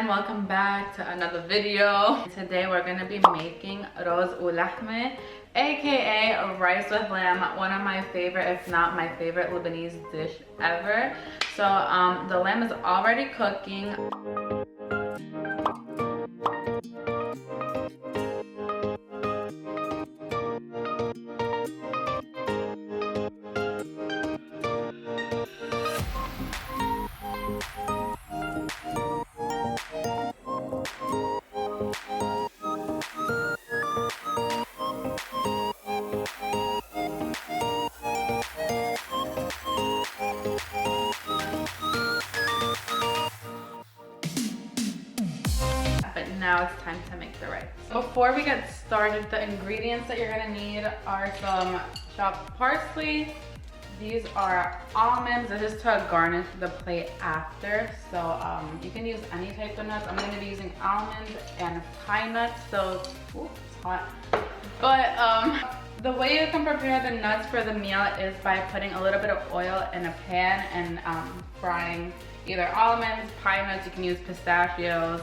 welcome back to another video. Today we're going to be making roz ulahme, aka rice with lamb, one of my favorite, if not my favorite Lebanese dish ever. So the lamb is already cooking. Now it's time to make the rice. Before we get started, the ingredients that you're gonna need are some chopped parsley. These are almonds. This is to garnish the plate after. So you can use any type of nuts. I'm gonna be using almonds and pine nuts. So, ooh, it's hot. But the way you can prepare the nuts for the meal is by putting a little bit of oil in a pan and frying either almonds, pine nuts. You can use pistachios,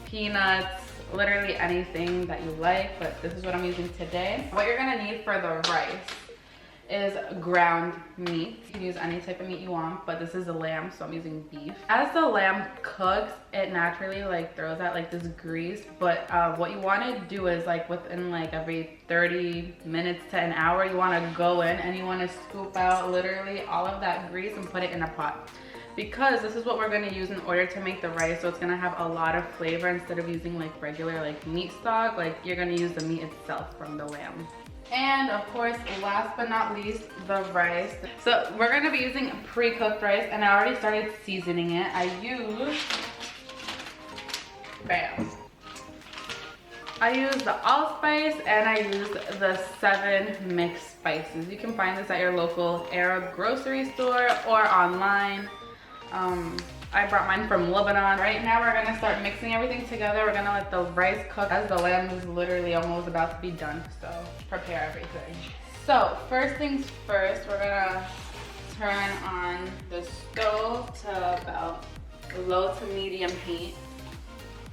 peanuts, literally anything that you like, but this is what I'm using today. What you're gonna need for the rice is ground meat. You can use any type of meat you want, but this is a lamb, so I'm using beef. As the lamb cooks, it naturally throws out this grease, but what you wanna do is within every 30 minutes to an hour, you wanna go in and you wanna scoop out literally all of that grease and put it in a pot. Because this is what we're going to use in order to make the rice, so it's going to have a lot of flavor instead of using regular meat stock. You're going to use the meat itself from the lamb. And of course, last but not least, the rice. So we're going to be using pre-cooked rice, and I already started seasoning it. I use the allspice, and I use the 7 mixed spices. You can find this at your local Arab grocery store or online. I brought mine from Lebanon. Right now we're gonna start mixing everything together. We're gonna let the rice cook as the lamb is literally almost about to be done. So prepare everything. So first things first, we're gonna turn on the stove to about low to medium heat.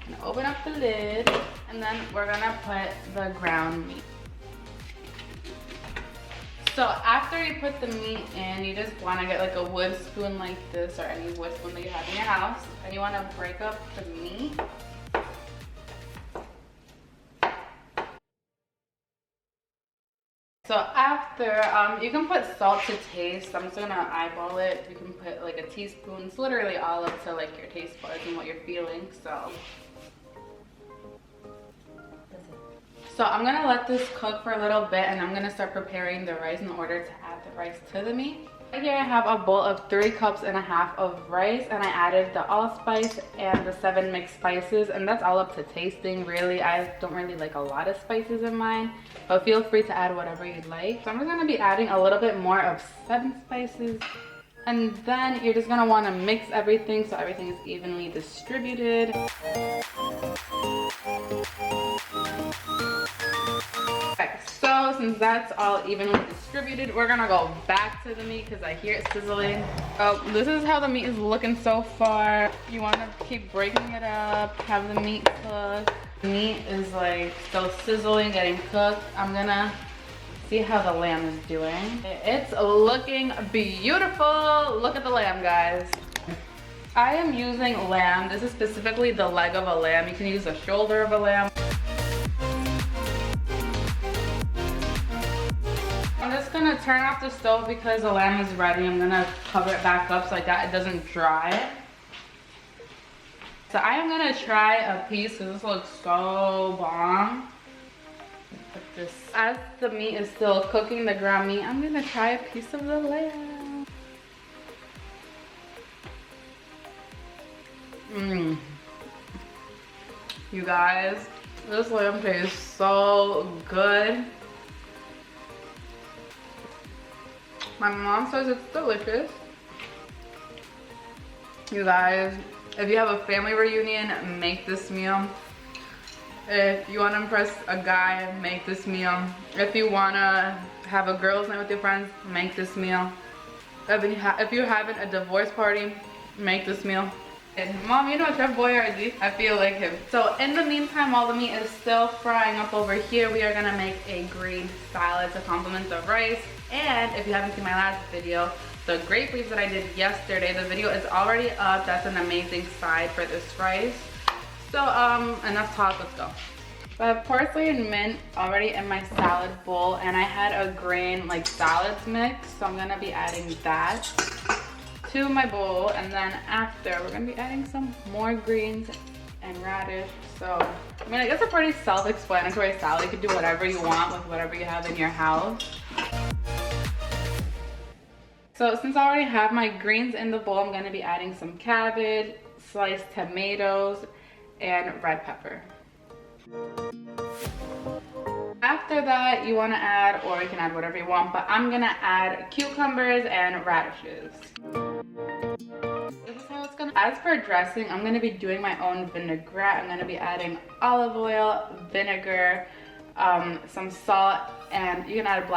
And open up the lid, and then we're gonna put the ground meat. So after you put the meat in, you just want to get a wood spoon like this, or any wood spoon that you have in your house, and you want to break up the meat. So after, you can put salt to taste. I'm just gonna eyeball it. You can put a teaspoon. It's literally all up to your taste buds and what you're feeling. So I'm gonna let this cook for a little bit, and I'm gonna start preparing the rice in order to add the rice to the meat. Right here I have a bowl of 3.5 cups of rice, and I added the allspice and the 7 mixed spices, and that's all up to tasting really. I don't really like a lot of spices in mine, but feel free to add whatever you'd like. So I'm just gonna be adding a little bit more of 7 spices, and then you're just gonna wanna mix everything so everything is evenly distributed. So since that's all evenly distributed, we're gonna go back to the meat because I hear it sizzling. Oh, this is how the meat is looking so far. You want to keep breaking it up, have the meat cook. The meat is still sizzling, getting cooked. I'm gonna see how the lamb is doing. It's looking beautiful. Look at the lamb, guys. I am using lamb. This is specifically the leg of a lamb. You can use the shoulder of a lamb. I'm just gonna turn off the stove because the lamb is ready. I'm gonna cover it back up so it doesn't dry. So I am gonna try a piece because this looks so bomb. Put this. As the meat is still cooking, the ground meat, I'm gonna try a piece of the lamb. You guys, this lamb tastes so good. My mom says it's delicious. You guys, if you have a family reunion, make this meal. If you want to impress a guy, make this meal. If you want to have a girls' night with your friends, make this meal. If you're having a divorce party, make this meal. And Mom, you know Chef Boyardee? I feel like him. So in the meantime, while the meat is still frying up over here, we are gonna make a green salad to complement the rice. And if you haven't seen my last video, the grape leaves that I did yesterday, the video is already up. That's an amazing side for this rice. So enough talk, let's go. So I have parsley and mint already in my salad bowl, and I had a grain like salads mix, so I'm gonna be adding that to my bowl. And then after, we're gonna be adding some more greens and radish. So I mean, I guess it's a pretty self-explanatory salad. You can do whatever you want with whatever you have in your house. So since I already have my greens in the bowl, I'm gonna be adding some cabbage, sliced tomatoes, and red pepper. After that, you want to add, or you can add whatever you want, but I'm gonna add cucumbers and radishes. This is how it's gonna. As for dressing, I'm gonna be doing my own vinaigrette. I'm gonna be adding olive oil, vinegar, some salt, and you can add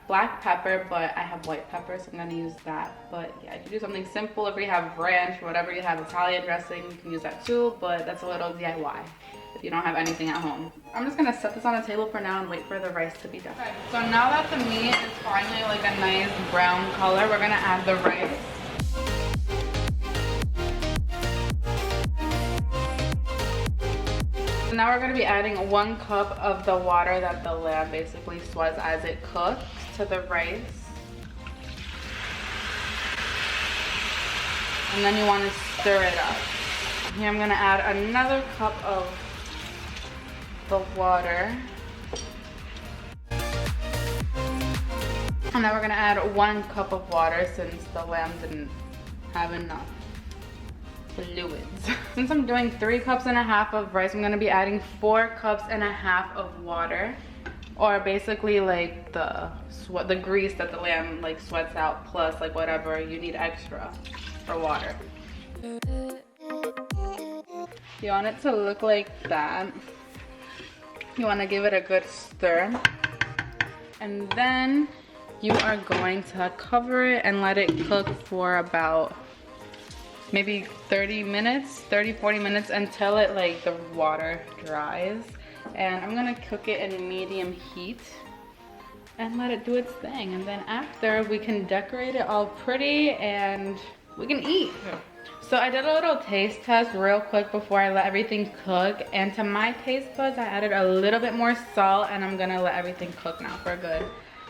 black pepper, but I have white pepper, so I'm gonna use that. But yeah, you can do something simple. If you have ranch, whatever you have, Italian dressing, you can use that too, but that's a little DIY if you don't have anything at home. I'm just gonna set this on the table for now and wait for the rice to be done. Okay, so now that the meat is finally like a nice brown color, we're gonna add the rice. So now we're gonna be adding 1 cup of the water that the lamb basically sweats as it cooks to the rice. And then you wanna stir it up. Here I'm gonna add another cup of the water. And then we're gonna add 1 cup of water since the lamb didn't have enough fluids. Since I'm doing 3.5 cups of rice, I'm gonna be adding 4.5 cups of water, or basically like the grease that the lamb like sweats out, plus like whatever you need extra for water. You want it to look like that. You want to give it a good stir, and then you are going to cover it and let it cook for about maybe 30 minutes, 40 minutes, until it like the water dries. And I'm gonna cook it in medium heat and let it do its thing. And then after, we can decorate it all pretty and we can eat. So I did a little taste test real quick before I let everything cook, and to my taste buds I added a little bit more salt, and I'm gonna let everything cook now for a good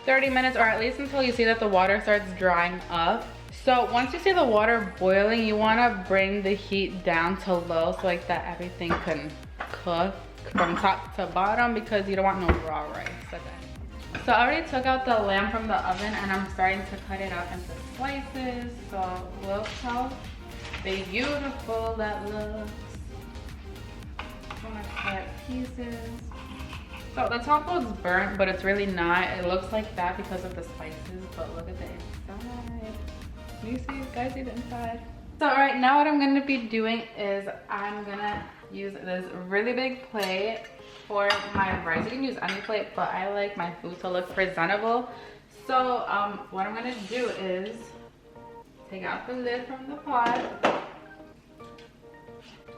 30 minutes, or at least until you see that the water starts drying up. So once you see the water boiling, you wanna bring the heat down to low so like that everything can cook from top to bottom, because you don't want no raw rice. Okay. So I already took out the lamb from the oven, and I'm starting to cut it out into slices. So look how beautiful that looks. I'm gonna cut pieces. So the top looks burnt, but it's really not. It looks like that because of the spices, but look at the inside. Can you see, guys, see the inside? So right now what I'm gonna be doing is I'm gonna use this really big plate for my rice. You can use any plate, but I like my food to look presentable. So what I'm gonna do is take out the lid from the pot,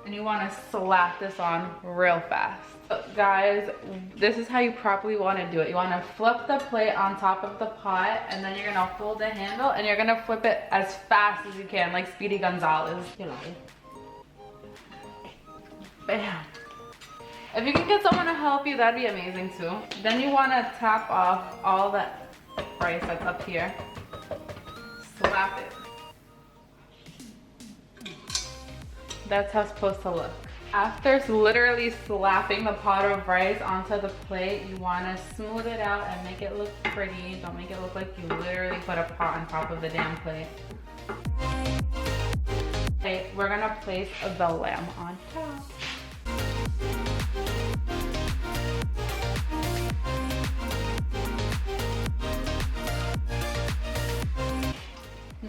and you want to slap this on real fast. So guys, this is how you properly want to do it. You want to flip the plate on top of the pot, and then you're going to hold the handle, and you're going to flip it as fast as you can, like Speedy Gonzalez. You know. Bam. If you can get someone to help you, that'd be amazing too. Then you want to tap off all that rice that's up here. Slap it. That's how it's supposed to look. After literally slapping the pot of rice onto the plate, you want to smooth it out and make it look pretty. Don't make it look like you literally put a pot on top of the damn plate. Okay, we're gonna place the lamb on top.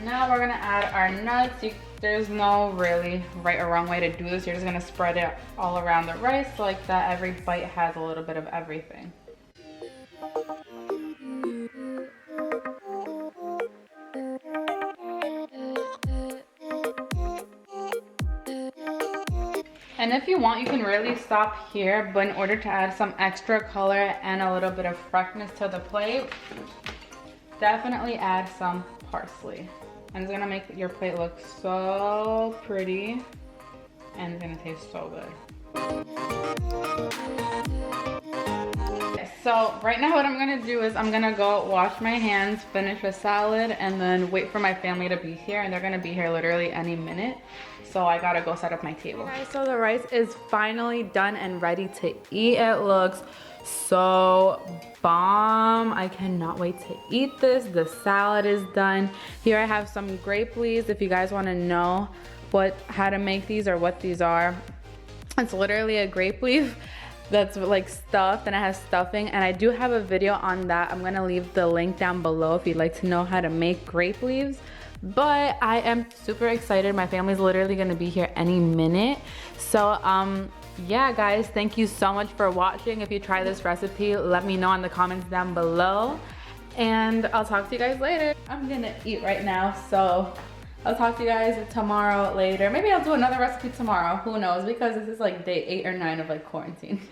Now we're gonna add our nuts. There's no really right or wrong way to do this. You're just gonna spread it all around the rice so like that every bite has a little bit of everything. And if you want, you can really stop here, but in order to add some extra color and a little bit of freshness to the plate, definitely add some parsley. And it's gonna make your plate look so pretty and it's gonna taste so good. So right now what I'm gonna do is I'm gonna go wash my hands, finish a salad, and then wait for my family to be here, and they're gonna be here literally any minute. So I gotta go set up my table. Okay, so the rice is finally done and ready to eat. It looks so bomb. I cannot wait to eat this. The salad is done. Here I have some grape leaves if you guys wanna know how to make these or what these are. It's literally a grape leaf that's like stuffed, and it has stuffing, and I do have a video on that. I'm gonna leave the link down below if you'd like to know how to make grape leaves. But I am super excited. My family's literally gonna be here any minute. So yeah guys, thank you so much for watching. If you try this recipe, let me know in the comments down below, and I'll talk to you guys later. I'm gonna eat right now, so I'll talk to you guys tomorrow later. Maybe I'll do another recipe tomorrow, who knows, because this is like day 8 or 9 of like quarantine.